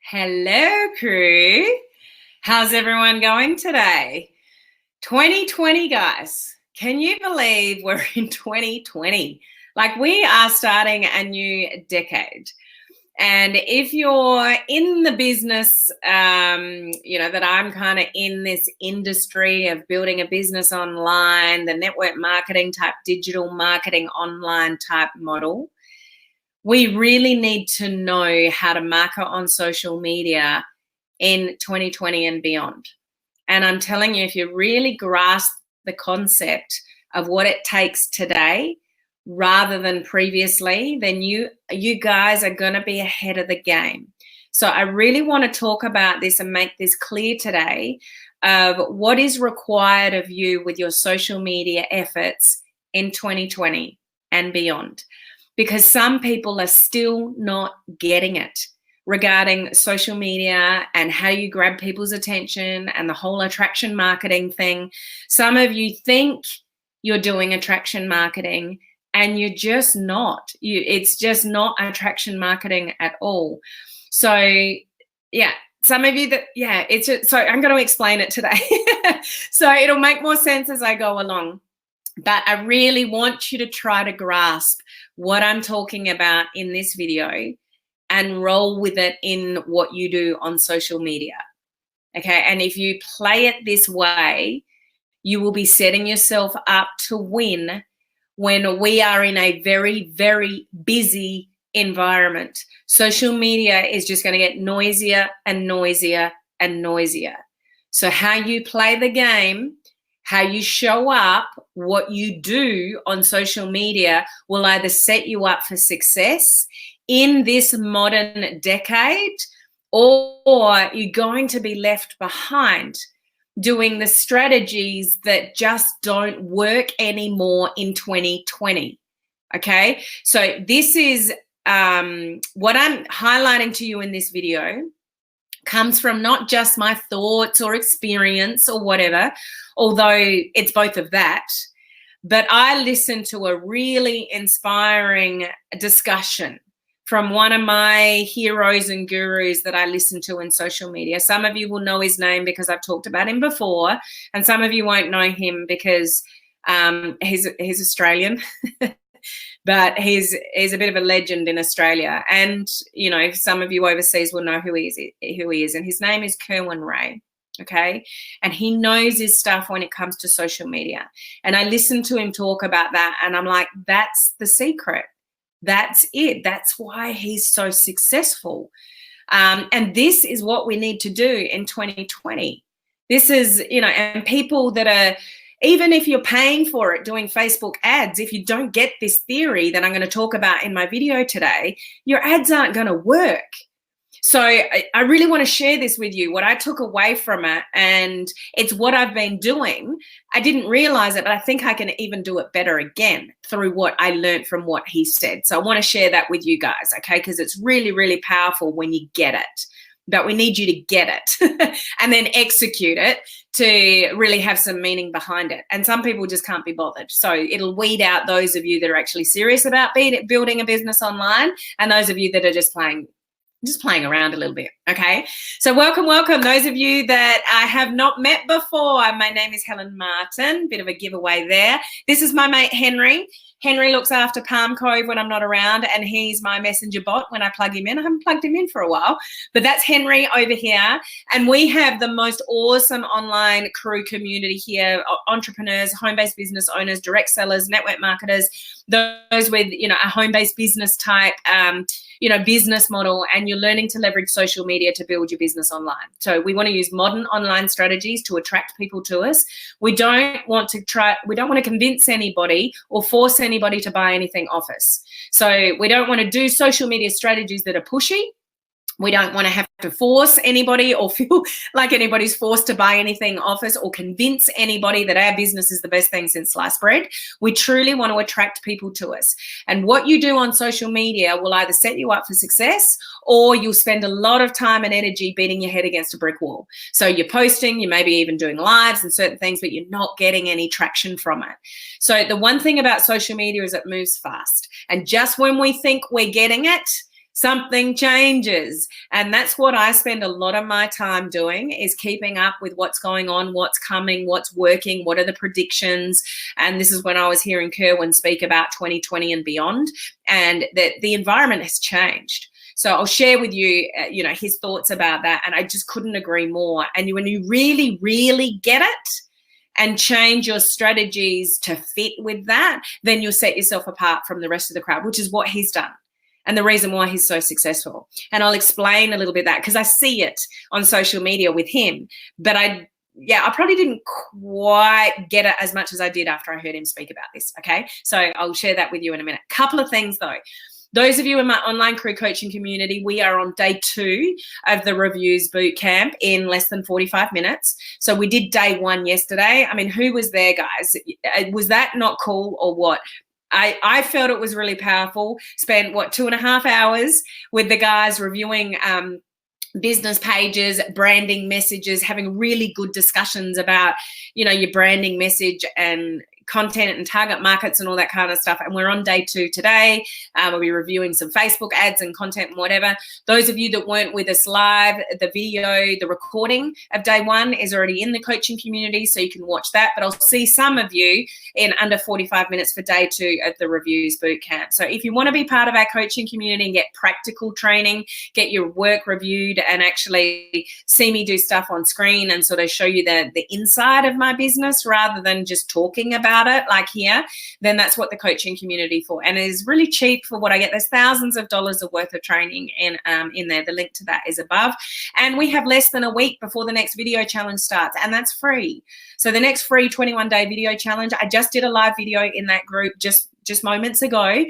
Hello, crew. How's everyone going today? 2020, guys. Can you believe we're in 2020? Like, we are starting a new decade. And if you're in the business, that I'm kind of in this industry of building a business online, the network marketing type, digital marketing online type model, we really need to know how to market on social media in 2020 and beyond. And I'm telling you, if you really grasp the concept of what it takes today rather than previously, then you guys are going to be ahead of the game. So I really want to talk about this and make this clear today of what is required of you with your social media efforts in 2020 and beyond. Because some people are still not getting it regarding social media and how you grab people's attention and the whole attraction marketing thing. Some of you think you're doing attraction marketing and you're just not. It's just not attraction marketing at all. So, yeah. Some of you so I'm going to explain it today. So it'll make more sense as I go along. But I really want you to try to grasp what I'm talking about in this video and roll with it in what you do on social media. Okay, and if you play it this way, you will be setting yourself up to win when we are in a very, very busy environment. Social media is just going to get noisier and noisier and noisier. So how you play the game, how you show up, what you do on social media will either set you up for success in this modern decade, or you're going to be left behind doing the strategies that just don't work anymore in 2020. Okay, so this is what I'm highlighting to you in this video comes from not just my thoughts or experience or whatever, although it's both of that, but I listened to a really inspiring discussion from one of my heroes and gurus that I listen to in social media. Some of you will know his name because I've talked about him before, and some of you won't know him because he's Australian. But he's a bit of a legend in Australia. And, some of you overseas will know who he is. And his name is Kerwin Ray, okay? And he knows his stuff when it comes to social media. And I listened to him talk about that, and I'm like, that's the secret. That's it. That's why he's so successful. And this is what we need to do in 2020. This is, and people that are, even if you're paying for it, doing Facebook ads, if you don't get this theory that I'm going to talk about in my video today, your ads aren't going to work. So I really want to share this with you, what I took away from it, and it's what I've been doing. I didn't realize it, but I think I can even do it better again through what I learned from what he said. So I want to share that with you guys, okay? Because it's really, really powerful when you get it. But we need you to get it and then execute it to really have some meaning behind it. And some people just can't be bothered. So it'll weed out those of you that are actually serious about building a business online, and those of you that are just playing around a little bit, okay? So welcome. Those of you that I have not met before, my name is Helen Martin, bit of a giveaway there. This is my mate, Henry. Henry looks after Palm Cove when I'm not around, and he's my messenger bot when I plug him in. I haven't plugged him in for a while, but that's Henry over here. And we have the most awesome online crew community here, entrepreneurs, home-based business owners, direct sellers, network marketers, those with, a home-based business type, business model, and you're learning to leverage social media to build your business online. So we want to use modern online strategies to attract people to us. We don't want to convince anybody or force anybody to buy anything off us. So we don't want to do social media strategies that are pushy. We don't want to have to force anybody or feel like anybody's forced to buy anything off us or convince anybody that our business is the best thing since sliced bread. We truly want to attract people to us. And what you do on social media will either set you up for success, or you'll spend a lot of time and energy beating your head against a brick wall. So you're posting, you may be even doing lives and certain things, but you're not getting any traction from it. So the one thing about social media is it moves fast. And just when we think we're getting it, something changes. And that's what I spend a lot of my time doing, is keeping up with what's going on, what's coming, what's working, what are the predictions. And this is when I was hearing Kerwin speak about 2020 and beyond, and that the environment has changed. So I'll share with you, his thoughts about that. And I just couldn't agree more. And when you really, really get it and change your strategies to fit with that, then you'll set yourself apart from the rest of the crowd, which is what he's done. And the reason why he's so successful. And I'll explain a little bit that, because I see it on social media with him. But I probably didn't quite get it as much as I did after I heard him speak about this, okay? So I'll share that with you in a minute. Couple of things, though. Those of you in my online crew coaching community, we are on day 2 of the Reviews Bootcamp in less than 45 minutes. So we did day 1 yesterday. I mean, who was there, guys? Was that not cool or what? I felt it was really powerful. Spent, 2.5 hours with the guys reviewing business pages, branding messages, having really good discussions about, your branding message and content and target markets and all that kind of stuff. And we're on day 2 today. We'll be reviewing some Facebook ads and content and whatever. Those of you that weren't with us live, the video, the recording of day 1 is already in the coaching community, so you can watch that. But I'll see some of you in under 45 minutes for day 2 of the Reviews Bootcamp. So if you want to be part of our coaching community and get practical training, get your work reviewed, and actually see me do stuff on screen and sort of show you the inside of my business rather than just talking about it like here, then that's what the coaching community for. And it is really cheap for what I get. There's thousands of dollars of worth of training in there. The link to that is above. And we have less than a week before the next video challenge starts, and that's free. So the next free 21-day video challenge, I just did a live video in that group just moments ago,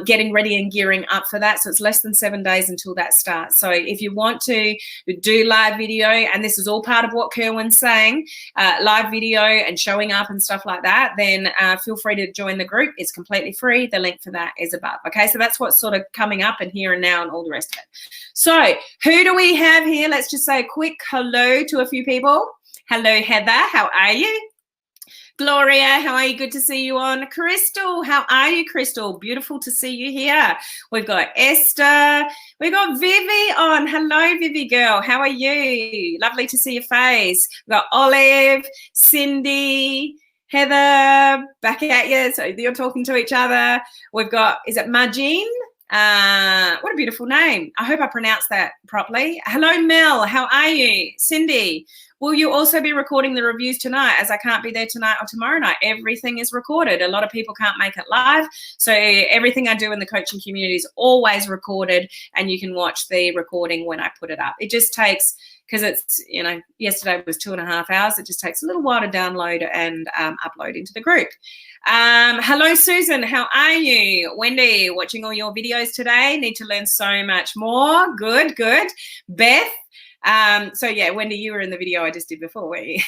getting ready and gearing up for that. So it's less than 7 days until that starts. So if you want to do live video, and this is all part of what Kerwin's saying, live video and showing up and stuff like that, then feel free to join the group. It's completely free. The link for that is above. Okay, so that's what's sort of coming up and here and now and all the rest of it. So who do we have here? Let's just say a quick hello to a few people. Hello, Heather. How are you? Gloria, how are you? Good to see you on. Crystal, how are you, Crystal? Beautiful to see you here. We've got Esther. We've got Vivi on. Hello, Vivi girl. How are you? Lovely to see your face. We've got Olive, Cindy, Heather, back at you. So you're talking to each other. We've got, is it Majin? What a beautiful name. I hope I pronounced that properly. Hello, Mel. How are you? Cindy. Will you also be recording the reviews tonight, as I can't be there tonight or tomorrow night? Everything is recorded. A lot of people can't make it live. So everything I do in the coaching community is always recorded, and you can watch the recording when I put it up. It just takes, because it's, yesterday was 2.5 hours. It just takes a little while to download and upload into the group. Hello, Susan. How are you? Wendy, watching all your videos today. Need to learn so much more. Good, good. Beth. So yeah, Wendy, you were in the video I just did before, weren't you?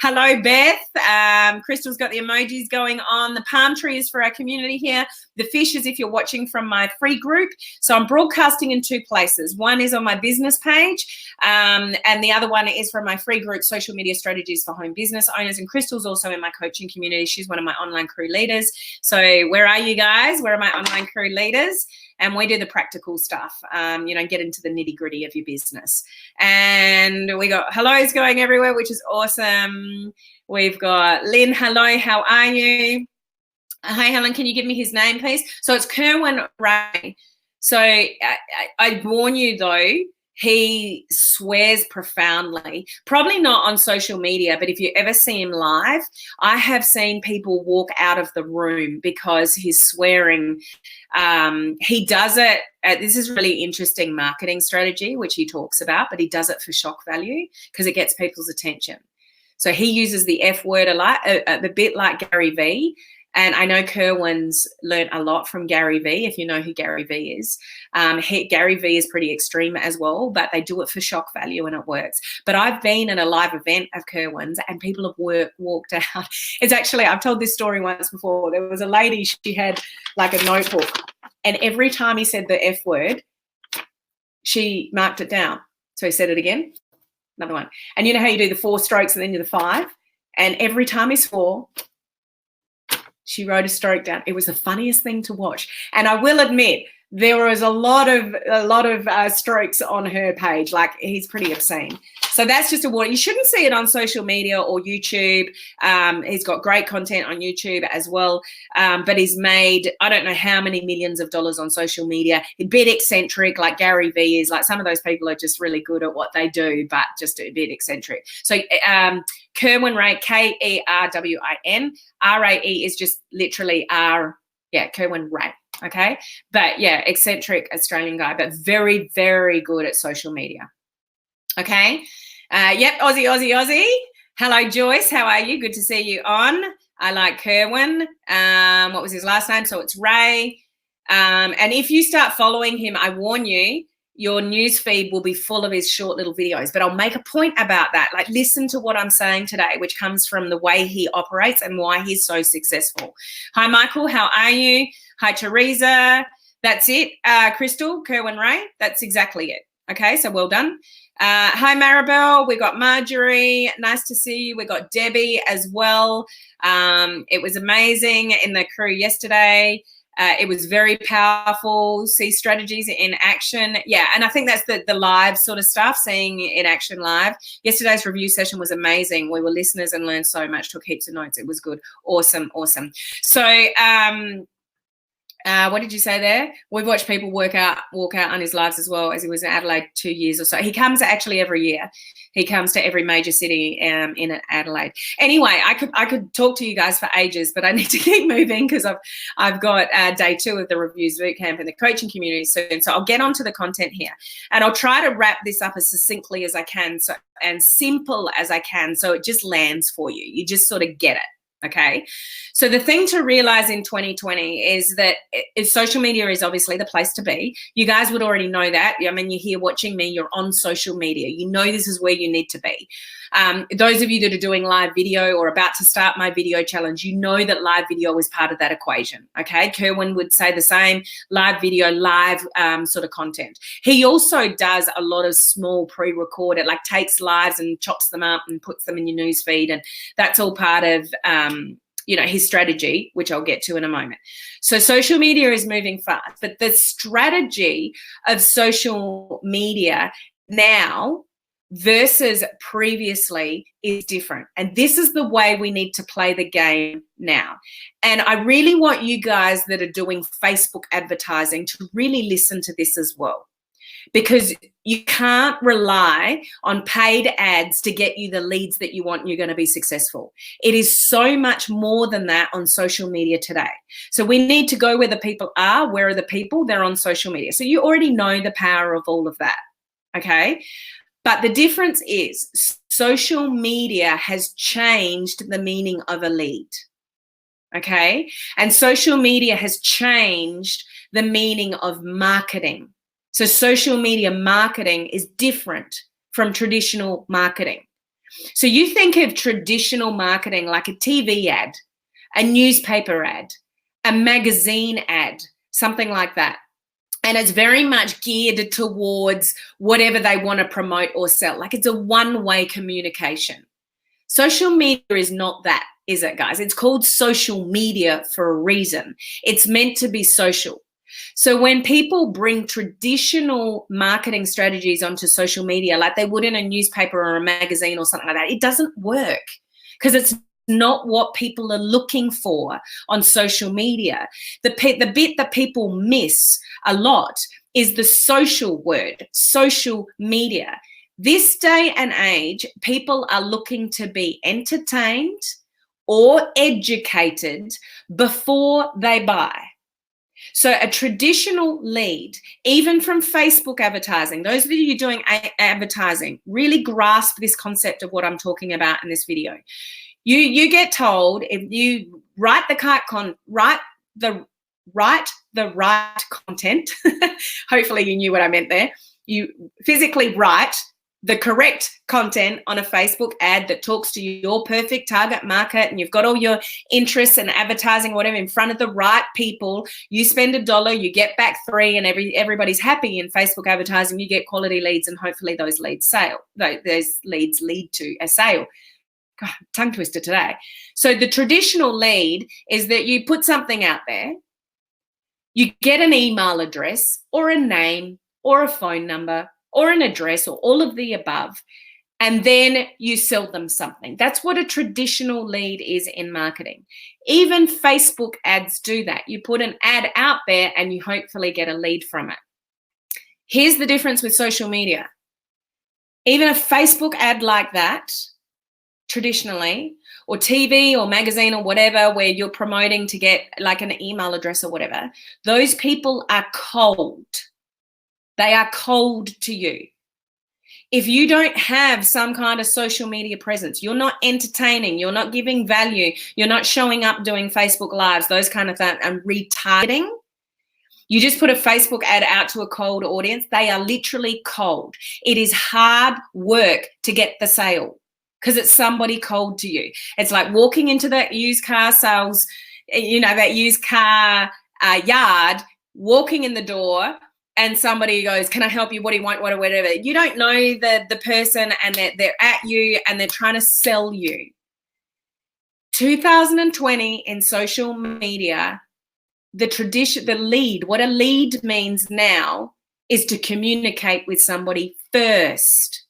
Hello, Beth. Crystal's got the emojis going on. The palm tree is for our community here. The fish is if you're watching from my free group. So I'm broadcasting in 2 places. One is on my business page, and the other one is from my free group, Social Media Strategies for Home Business Owners. And Crystal's also in my coaching community. She's one of my online crew leaders. So where are you guys? Where are my online crew leaders? And we do the practical stuff, get into the nitty gritty of your business. And we got hellos going everywhere, which is awesome. We've got Lynn. Hello, how are you? Hi, Helen. Can you give me his name, please? So it's Kerwin Ray. So I warn you, though, he swears profoundly. Probably not on social media, but if you ever see him live, I have seen people walk out of the room because he's swearing. He does it. This is really interesting marketing strategy, which he talks about, but he does it for shock value because it gets people's attention. So he uses the F word a lot, a bit like Gary Vee. And I know Kerwin's learned a lot from Gary Vee, if you know who Gary Vee is. Gary Vee is pretty extreme as well, but they do it for shock value and it works. But I've been in a live event of Kerwin's and people have walked out. It's actually, I've told this story once before. There was a lady, she had like a notebook, and every time he said the F word, she marked it down. So he said it again, another one. And you know how you do the 4 strokes and then you do the 5? And every time he swore, she wrote a stroke down. It was the funniest thing to watch. And I will admit, there was a lot of strokes on her page. Like, he's pretty obscene. So that's just a warning. You shouldn't see it on social media or YouTube. He's got great content on YouTube as well. But he's made, I don't know how many millions of dollars on social media. A bit eccentric, like Gary Vee is. Like, some of those people are just really good at what they do, but just a bit eccentric. So Kerwin Rae, Kerwin, Rae is just literally Kerwin Rae. Okay. But yeah, eccentric Australian guy, but very, very good at social media. Okay. Yep. Aussie. Hello, Joyce. How are you? Good to see you on. I like Kerwin. What was his last name? So it's Ray. And if you start following him, I warn you, your news feed will be full of his short little videos. But I'll make a point about that. Like, listen to what I'm saying today, which comes from the way he operates and why he's so successful. Hi, Michael. How are you? Hi, Teresa. That's it. Crystal, Kerwin Rae. That's exactly it. Okay, so well done. Hi, Maribel. We got Marjorie. Nice to see you. We got Debbie as well. It was amazing in the crew yesterday. It was very powerful. See strategies in action. Yeah, and I think that's the live sort of stuff, seeing in action live. Yesterday's review session was amazing. We were listeners and learned so much, took heaps of notes. It was good. Awesome. So, what did you say there? We've watched people walk out on his lives as well, as he was in Adelaide 2 years or so. He comes actually every year. He comes to every major city in Adelaide. Anyway, I could talk to you guys for ages, but I need to keep moving because I've got day 2 of the Reviews Bootcamp in the coaching community soon. So I'll get onto the content here, and I'll try to wrap this up as succinctly as I can, and simple as I can, so it just lands for you. You just sort of get it. Okay, so the thing to realize in 2020 is that social media is obviously the place to be. You guys would already know that. I mean, you're here watching me, you're on social media. You know this is where you need to be. Those of you that are doing live video or about to start my video challenge, you know that live video is part of that equation. Okay, Kerwin would say the same. Live video, live sort of content. He also does a lot of small pre-recorded, like takes lives and chops them up and puts them in your news feed, and that's all part of his strategy, which I'll get to in a moment. So social media is moving fast, but the strategy of social media now versus previously is different. And this is the way we need to play the game now. And I really want you guys that are doing Facebook advertising to really listen to this as well, because you can't rely on paid ads to get you the leads that you want and you're going to be successful. It is so much more than that on social media today. So we need to go where the people are. Where are the people? They're on social media. So you already know the power of all of that, okay? But the difference is social media has changed the meaning of a lead, okay? And social media has changed the meaning of marketing. So social media marketing is different from traditional marketing. So you think of traditional marketing like a TV ad, a newspaper ad, a magazine ad, something like that. And it's very much geared towards whatever they want to promote or sell. Like, it's a one-way communication. Social media is not that, is it, guys? It's called social media for a reason. It's meant to be social. So when people bring traditional marketing strategies onto social media, like they would in a newspaper or a magazine or something like that, it doesn't work because it's not what people are looking for on social media. The bit that people miss a lot is the social word, social media. This day and age, people are looking to be entertained or educated before they buy. So a traditional lead, even from Facebook advertising, those of you doing advertising, really grasp this concept of what I'm talking about in this video. You get told, if you write the right content, hopefully you knew what I meant there, you physically write the correct content on a Facebook ad that talks to your perfect target market, and you've got all your interests and advertising, whatever, in front of the right people. You spend $1, you get back $3, and everybody's happy in Facebook advertising. You get quality leads, and hopefully those leads lead to a sale. God, tongue twister today. So the traditional lead is that you put something out there, You get an email address or a name or a phone number or an address or all of the above, and then you sell them something. That's what a traditional lead is in marketing. Even Facebook ads do that. You put an ad out there and you hopefully get a lead from it. Here's the difference with social media. Even a Facebook ad like that, traditionally, or TV or magazine or whatever, where you're promoting to get like an email address or whatever, those people are cold. They are cold to you. If you don't have some kind of social media presence, you're not entertaining, you're not giving value, you're not showing up doing Facebook Lives, those kind of things, and retargeting, you just put a Facebook ad out to a cold audience, they are literally cold. It is hard work to get the sale because it's somebody cold to you. It's like walking into that used car sales, that used car yard, walking in the door, and somebody goes, can I help you? What do you want? Whatever. You don't know the person, and they're at you and they're trying to sell you. 2020 in social media, the lead, what a lead means now is to communicate with somebody first,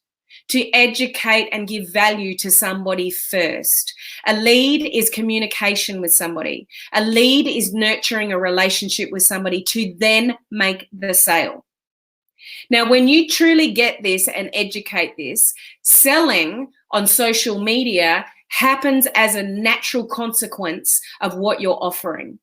to educate and give value to somebody first. A lead is communication with somebody. A lead is nurturing a relationship with somebody to then make the sale. Now, when you truly get this and educate this, selling on social media happens as a natural consequence of what you're offering.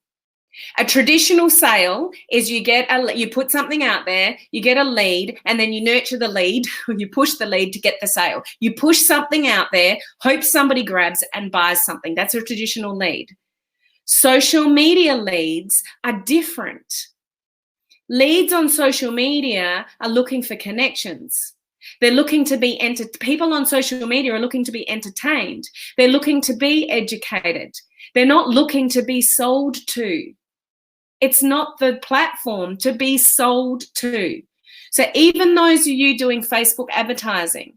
A traditional sale is you put something out there, you get a lead, and then you nurture the lead, or you push the lead to get the sale. You push something out there, hope somebody grabs and buys something. That's a traditional lead. Social media leads are different. Leads on social media are looking for connections. They're looking to be people on social media are looking to be entertained. They're looking to be educated. They're not looking to be sold to. It's not the platform to be sold to. So even those of you doing Facebook advertising,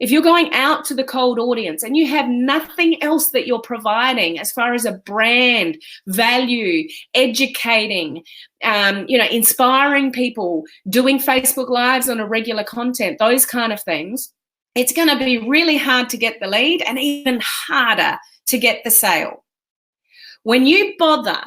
if you're going out to the cold audience and you have nothing else that you're providing as far as a brand, value, educating, inspiring people, doing Facebook Lives on a regular content, those kind of things, it's going to be really hard to get the lead and even harder to get the sale. When you bother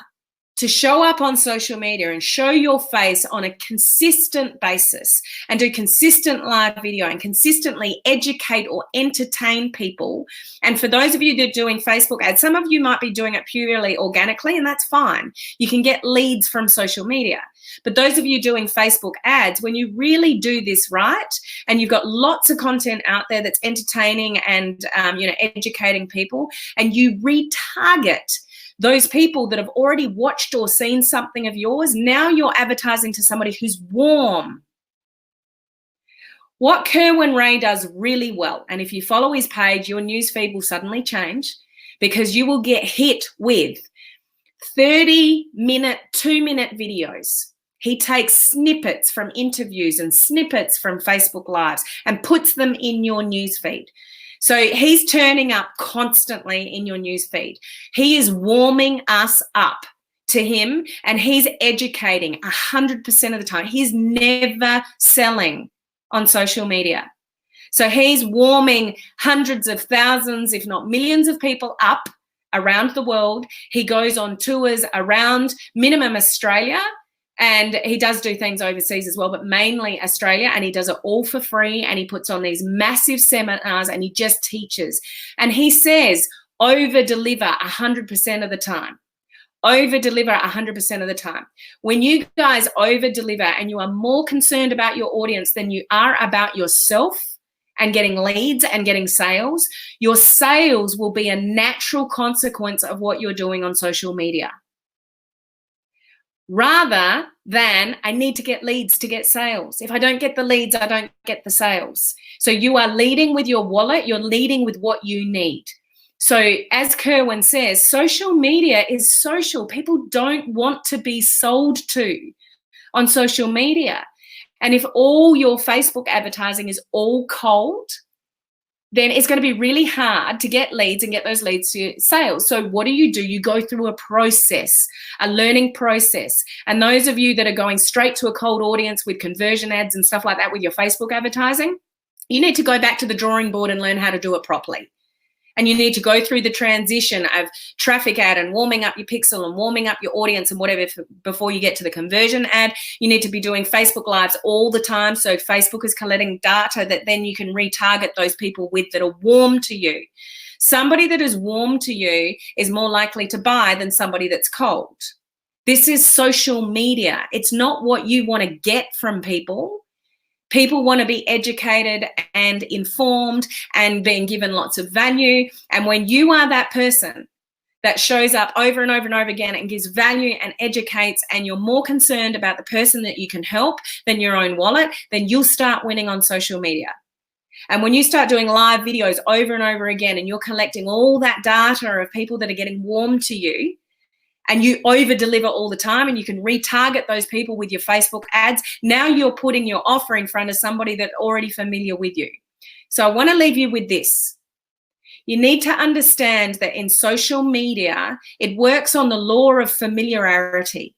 to show up on social media and show your face on a consistent basis and do consistent live video and consistently educate or entertain people. And for those of you that are doing Facebook ads, some of you might be doing it purely organically, and that's fine. You can get leads from social media. But those of you doing Facebook ads, when you really do this right, and you've got lots of content out there that's entertaining and educating people, and you retarget those people that have already watched or seen something of yours, now you're advertising to somebody who's warm. What Kerwin Ray does really well, and if you follow his page, your newsfeed will suddenly change, because you will get hit with 30-minute, 2-minute videos. He takes snippets from interviews and snippets from Facebook Lives and puts them in your newsfeed. So he's turning up constantly in your newsfeed. He is warming us up to him, and he's educating 100% of the time. He's never selling on social media. So he's warming hundreds of thousands, if not millions of people up around the world. He goes on tours around minimum Australia, and he does do things overseas as well, but mainly Australia, and he does it all for free, and he puts on these massive seminars, and he just teaches. And he says, over-deliver 100% of the time. Over-deliver 100% of the time. When you guys over-deliver and you are more concerned about your audience than you are about yourself and getting leads and getting sales, your sales will be a natural consequence of what you're doing on social media. Rather than, I need to get leads to get sales. If I don't get the leads, I don't get the sales. So you are leading with your wallet. You're leading with what you need. So as Kerwin says, social media is social. People don't want to be sold to on social media. And if all your Facebook advertising is all cold, then it's going to be really hard to get leads and get those leads to sales. So what do? You go through a process, a learning process. And those of you that are going straight to a cold audience with conversion ads and stuff like that with your Facebook advertising, you need to go back to the drawing board and learn how to do it properly. And you need to go through the transition of traffic ad and warming up your pixel and warming up your audience and whatever before you get to the conversion ad. You need to be doing Facebook Lives all the time. So Facebook is collecting data that then you can retarget those people with that are warm to you. Somebody that is warm to you is more likely to buy than somebody that's cold. This is social media. It's not what you want to get from people. People want to be educated and informed and being given lots of value. And when you are that person that shows up over and over and over again and gives value and educates, and you're more concerned about the person that you can help than your own wallet, then you'll start winning on social media. And when you start doing live videos over and over again and you're collecting all that data of people that are getting warm to you, and you over deliver all the time and you can retarget those people with your Facebook ads, now you're putting your offer in front of somebody that's already familiar with you. So I want to leave you with this. You need to understand that in social media, it works on the law of familiarity.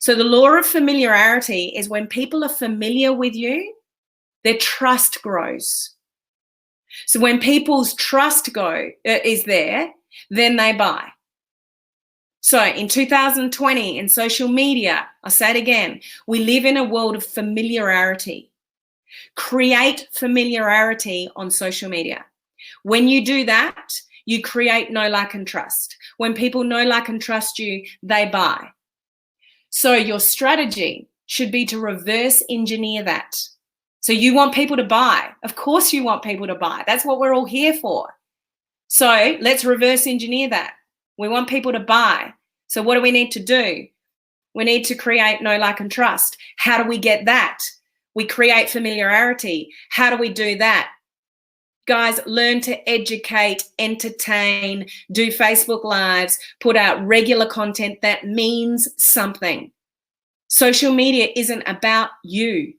So the law of familiarity is when people are familiar with you, their trust grows. So when people's trust is there, then they buy. So in 2020, in social media, I'll say it again, we live in a world of familiarity. Create familiarity on social media. When you do that, you create know, like, and trust. When people know, like, and trust you, they buy. So your strategy should be to reverse engineer that. So you want people to buy. Of course you want people to buy. That's what we're all here for. So let's reverse engineer that. We want people to buy. So what do we need to do? We need to create know, like, and trust. How do we get that? We create familiarity. How do we do that? Guys, learn to educate, entertain, do Facebook Lives, put out regular content that means something. Social media isn't about you.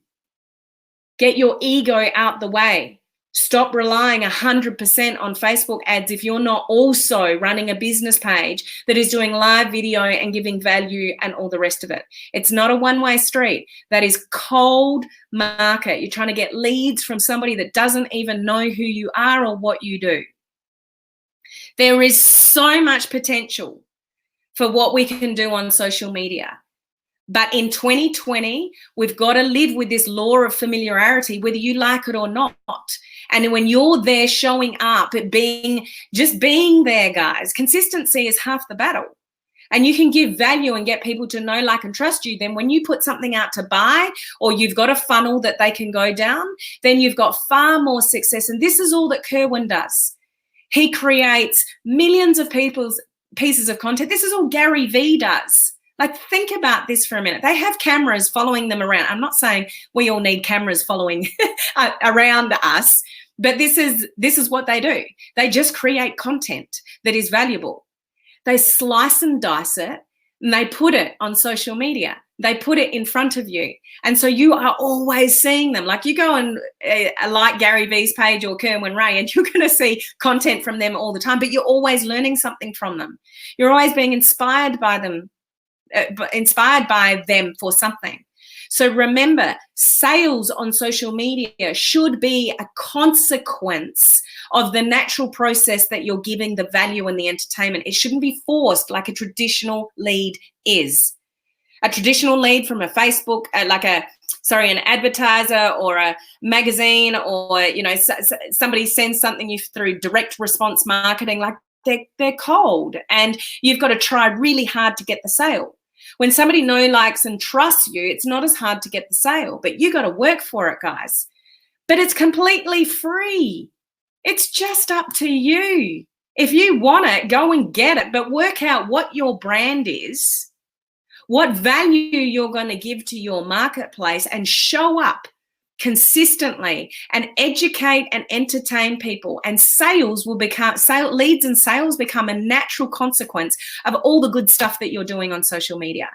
Get your ego out the way. Stop relying 100% on Facebook ads if you're not also running a business page that is doing live video and giving value and all the rest of it. It's not a one-way street. That is cold market. You're trying to get leads from somebody that doesn't even know who you are or what you do. There is so much potential for what we can do on social media. But in 2020, we've got to live with this law of familiarity, whether you like it or not. And when you're there showing up, just being there, guys, consistency is half the battle. And you can give value and get people to know, like, and trust you. Then when you put something out to buy, or you've got a funnel that they can go down, then you've got far more success. And this is all that Kerwin does. He creates millions of people's pieces of content. This is all Gary Vee does. Like, think about this for a minute. They have cameras following them around. I'm not saying we all need cameras following around us, but this is what they do. They just create content that is valuable. They slice and dice it, and they put it on social media. They put it in front of you. And so you are always seeing them. Like, you go and like Gary Vee's page or Kerwin Ray, and you're going to see content from them all the time, but you're always learning something from them. You're always being inspired by them. For something. So remember, sales on social media should be a consequence of the natural process that you're giving the value and the entertainment. It shouldn't be forced like a traditional lead is. A traditional lead from a Facebook, an advertiser or a magazine, or somebody sends something you through direct response marketing, like they're cold, and you've got to try really hard to get the sale. When somebody likes, and trusts you, it's not as hard to get the sale, but you got to work for it, guys. But it's completely free. It's just up to you. If you want it, go and get it, but work out what your brand is, what value you're going to give to your marketplace, and show up consistently and educate and entertain people, and leads and sales become a natural consequence of all the good stuff that you're doing on social media.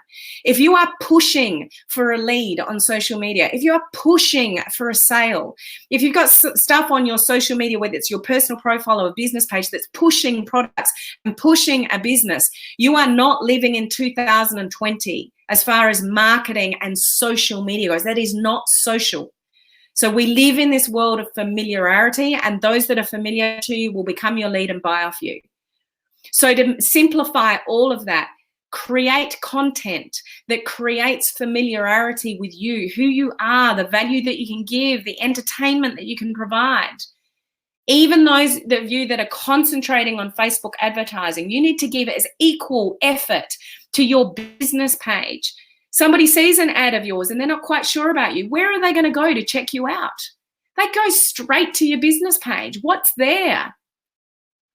If you are pushing for a lead on social media, if you are pushing for a sale, if you've got stuff on your social media, whether it's your personal profile or a business page that's pushing products and pushing a business, you are not living in 2020 as far as marketing and social media goes. That is not social. So we live in this world of familiarity, and those that are familiar to you will become your lead and buy off you. So to simplify all of that, create content that creates familiarity with you, who you are, the value that you can give, the entertainment that you can provide. Even those of you that are concentrating on Facebook advertising, you need to give it as equal effort to your business page. Somebody sees an ad of yours and they're not quite sure about you. Where are they going to go to check you out? They go straight to your business page. What's there?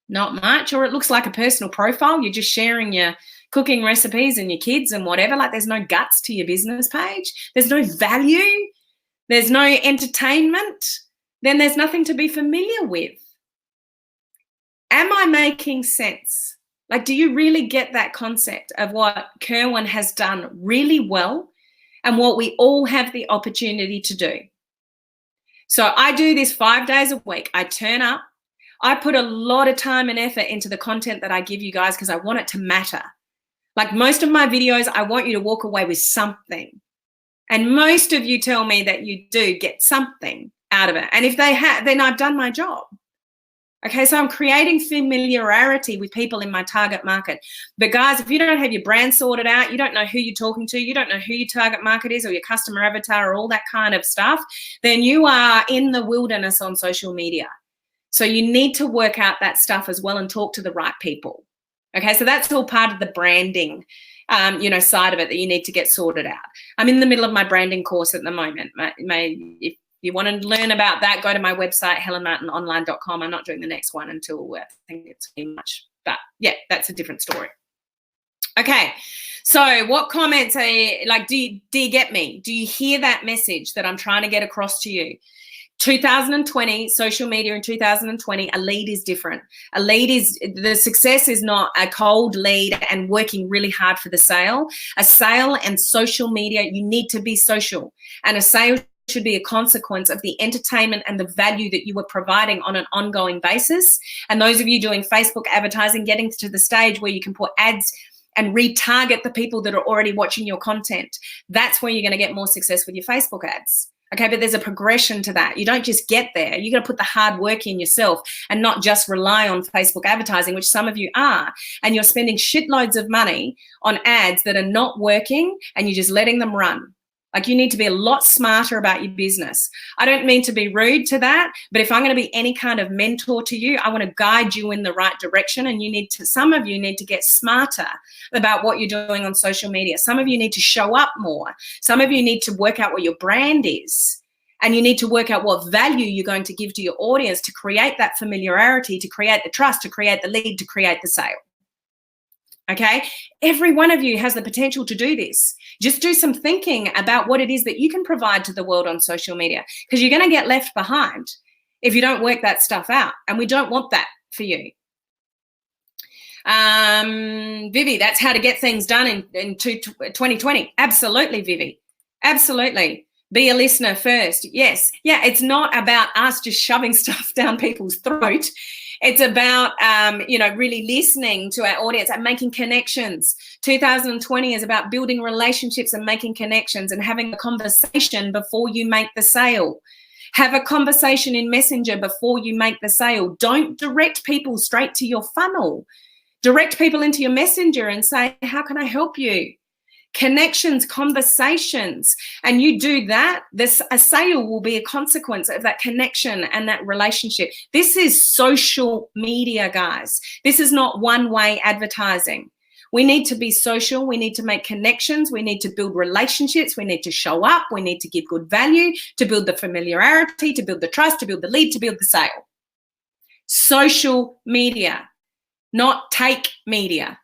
Not much, or it looks like a personal profile. You're just sharing your cooking recipes and your kids and whatever. Like, there's no guts to your business page. There's no value. There's no entertainment. Then there's nothing to be familiar with. Am I making sense? Like, do you really get that concept of what Kerwin has done really well and what we all have the opportunity to do? So I do this 5 days a week. I turn up. I put a lot of time and effort into the content that I give you guys because I want it to matter. Like most of my videos, I want you to walk away with something. And most of you tell me that you do get something out of it. And if they have, then I've done my job. Okay, so I'm creating familiarity with people in my target market. But guys, if you don't have your brand sorted out, you don't know who you're talking to, you don't know who your target market is or your customer avatar or all that kind of stuff, then you are in the wilderness on social media. So you need to work out that stuff as well and talk to the right people. Okay, so that's all part of the branding, side of it that you need to get sorted out. I'm in the middle of my branding course at the moment. If you want to learn about that, go to my website, helenmartinonline.com. I'm not doing the next one until I think it's too much. But yeah, that's a different story. Okay, so what comments are you, like, do you get me? Do you hear that message that I'm trying to get across to you? 2020, social media in 2020, a lead is different. A lead is, the success is not a cold lead and working really hard for the sale. A sale and social media, you need to be social. And a sale should be a consequence of the entertainment and the value that you are providing on an ongoing basis. And those of you doing Facebook advertising, getting to the stage where you can put ads and retarget the people that are already watching your content, that's where you're going to get more success with your Facebook ads. Okay, but there's a progression to that. You don't just get there. You got to put the hard work in yourself and not just rely on Facebook advertising, which some of you are. And you're spending shitloads of money on ads that are not working and you're just letting them run. Like, you need to be a lot smarter about your business. I don't mean to be rude to that, but if I'm going to be any kind of mentor to you, I want to guide you in the right direction. And some of you need to get smarter about what you're doing on social media. Some of you need to show up more. Some of you need to work out what your brand is. And you need to work out what value you're going to give to your audience to create that familiarity, to create the trust, to create the lead, to create the sale. Okay, every one of you has the potential to do this. Just do some thinking about what it is that you can provide to the world on social media, because you're going to get left behind if you don't work that stuff out. And we don't want that for you. Vivi, that's how to get things done in 2020. Absolutely, Vivi. Absolutely. Be a listener first. Yes. Yeah, it's not about us just shoving stuff down people's throat. It's about, really listening to our audience and making connections. 2020 is about building relationships and making connections and having a conversation before you make the sale. Have a conversation in Messenger before you make the sale. Don't direct people straight to your funnel. Direct people into your Messenger and say, how can I help you? Connections, conversations, and you do that, a sale will be a consequence of that connection and that relationship. This is social media, guys. This is not one-way advertising. We need to be social. We need to make connections. We need to build relationships. We need to show up. We need to give good value, to build the familiarity, to build the trust, to build the lead, to build the sale. Social media, not take media.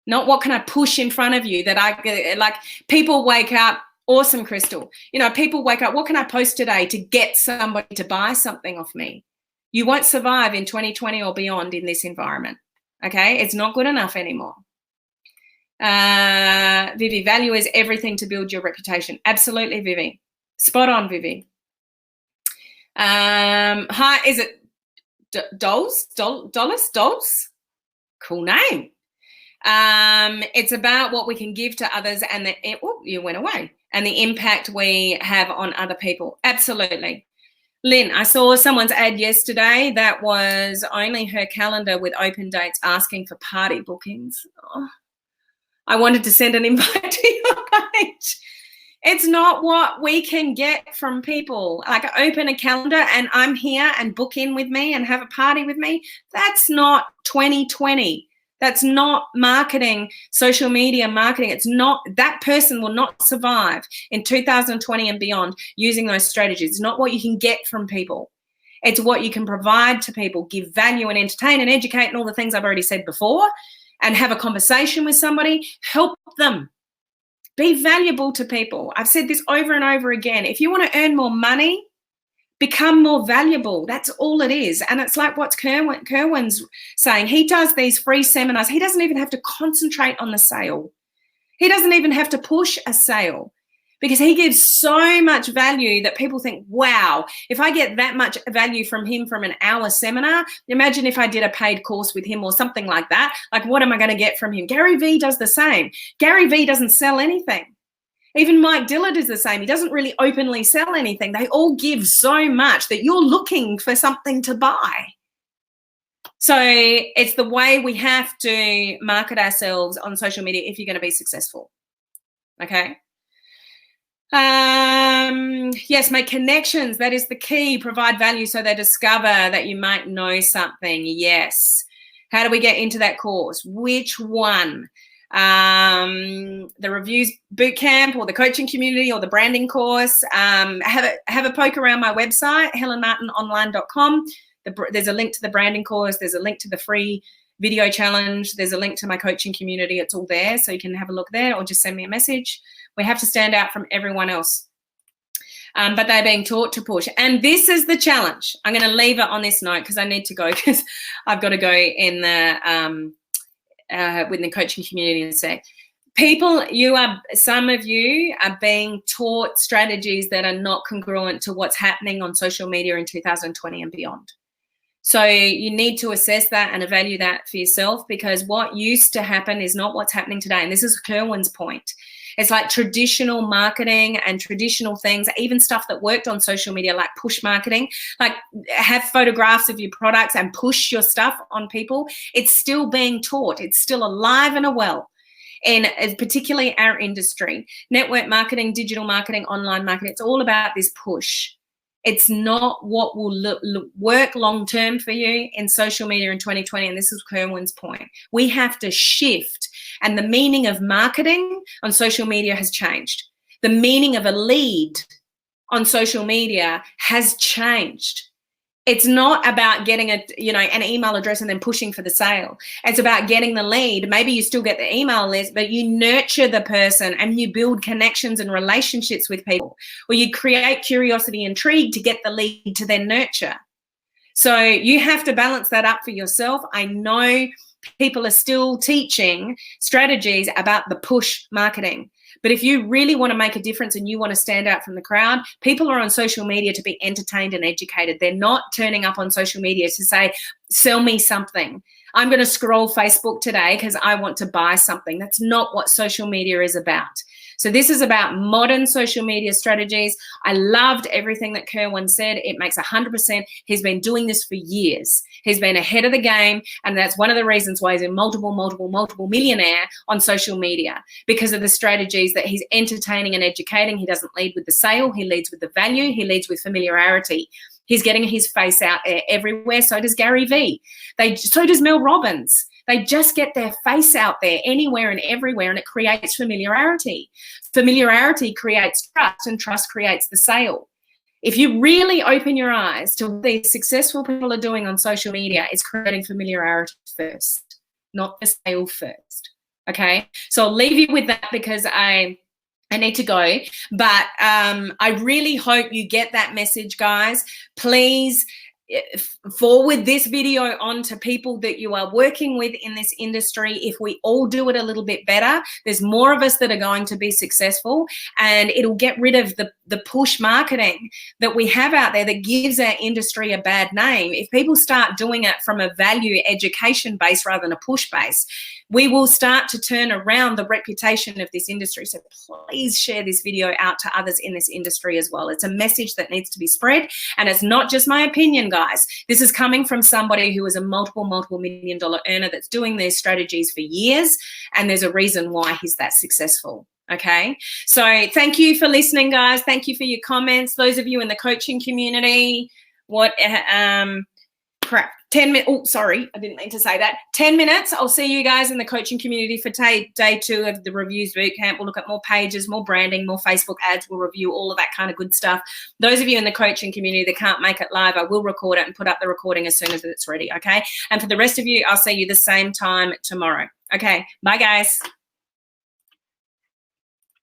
Not what can I push in front of you that I like. People wake up Awesome, Crystal. You know, people wake up, what can I post today to get somebody to buy something off me? You won't survive in 2020 or beyond in this environment. Okay, it's not good enough anymore. Vivi, value is everything to build your reputation. Absolutely, Vivi. Spot on, Vivi. Hi, is it Dolls? Cool name. It's about what we can give to others and you went away. And the impact we have on other people. Absolutely. Lynn, I saw someone's ad yesterday that was only her calendar with open dates asking for party bookings. Oh, I wanted to send an invite to your page. It's not what we can get from people. Like, open a calendar and I'm here and book in with me and have a party with me. That's not 2020. That's not marketing, social media marketing. It's not, that person will not survive in 2020 and beyond using those strategies. It's not what you can get from people. It's what you can provide to people, give value and entertain and educate and all the things I've already said before, and have a conversation with somebody, help them. Be valuable to people. I've said this over and over again. If you want to earn more money, become more valuable. That's all it is. And it's like what Kerwin's saying. He does these free seminars. He doesn't even have to concentrate on the sale. He doesn't even have to push a sale because he gives so much value that people think, wow, if I get that much value from him from an hour seminar, imagine if I did a paid course with him or something like that. Like, what am I going to get from him? Gary Vee does the same. Gary Vee doesn't sell anything. Even Mike Dillard is the same. He doesn't really openly sell anything. They all give so much that you're looking for something to buy. So it's the way we have to market ourselves on social media if you're going to be successful. Okay. Yes, make connections. That is the key. Provide value so they discover that you might know something. Yes. How do we get into that course? Which one? The Reviews Bootcamp or the coaching community or the branding course? Have a poke around my website, helenmartinonline.com. There's a link to the branding course. There's a link to the free video challenge. There's a link to my coaching community. It's all there, so you can have a look there or just send me a message. We have to stand out from everyone else. But they're being taught to push. And this is the challenge. I'm going to leave it on this note because I need to go because I've got to go in the with the coaching community and say, people, some of you are being taught strategies that are not congruent to what's happening on social media in 2020 and beyond. So you need to assess that and evaluate that for yourself, because what used to happen is not what's happening today. And this is Kerwin's point. It's like traditional marketing and traditional things, even stuff that worked on social media, like push marketing, like have photographs of your products and push your stuff on people. It's still being taught. It's still alive and well in particularly our industry. Network marketing, digital marketing, online marketing, it's all about this push. It's not what will work long-term for you in social media in 2020, and this is Kerwin's point. We have to shift, and the meaning of marketing on social media has changed. The meaning of a lead on social media has changed. It's not about getting an email address and then pushing for the sale. It's about getting the lead. Maybe you still get the email list, but you nurture the person and you build connections and relationships with people, or you create curiosity, intrigue to get the lead to then nurture. So you have to balance that up for yourself. I know people are still teaching strategies about the push marketing. But if you really want to make a difference and you want to stand out from the crowd, people are on social media to be entertained and educated. They're not turning up on social media to say, sell me something. I'm going to scroll Facebook today because I want to buy something. That's not what social media is about. So this is about modern social media strategies. I loved everything that Kerwin said. It makes 100%. He's been doing this for years. He's been ahead of the game, and that's one of the reasons why he's a multiple millionaire on social media, because of the strategies that he's entertaining and educating. He doesn't lead with the sale. He leads with the value. He leads with familiarity. He's getting his face out there everywhere. So does Gary Vee. So does Mel Robbins. They just get their face out there anywhere and everywhere, and it creates familiarity. Familiarity creates trust, and trust creates the sale. If you really open your eyes to what these successful people are doing on social media, it's creating familiarity first, not the sale first. Okay? So I'll leave you with that because I I need to go, but I really hope you get that message, guys. Please forward this video on to people that you are working with in this industry. If we all do it a little bit better, there's more of us that are going to be successful, and it'll get rid of the push marketing that we have out there that gives our industry a bad name. If people start doing it from a value education base rather than a push base, we will start to turn around the reputation of this industry. So please share this video out to others in this industry as well. It's a message that needs to be spread, and it's not just my opinion, guys. This is coming from somebody who is a multiple million-dollar earner that's doing these strategies for years, and there's a reason why he's that successful. Okay, so thank you for listening, guys. Thank you for your comments. Those of you in the coaching community, crap, 10 minutes. Oh, sorry, I didn't mean to say that. 10 minutes. I'll see you guys in the coaching community for day 2 of the Reviews Bootcamp. We'll look at more pages, more branding, more Facebook ads. We'll review all of that kind of good stuff. Those of you in the coaching community that can't make it live, I will record it and put up the recording as soon as it's ready, okay? And for the rest of you, I'll see you the same time tomorrow. Okay, bye, guys.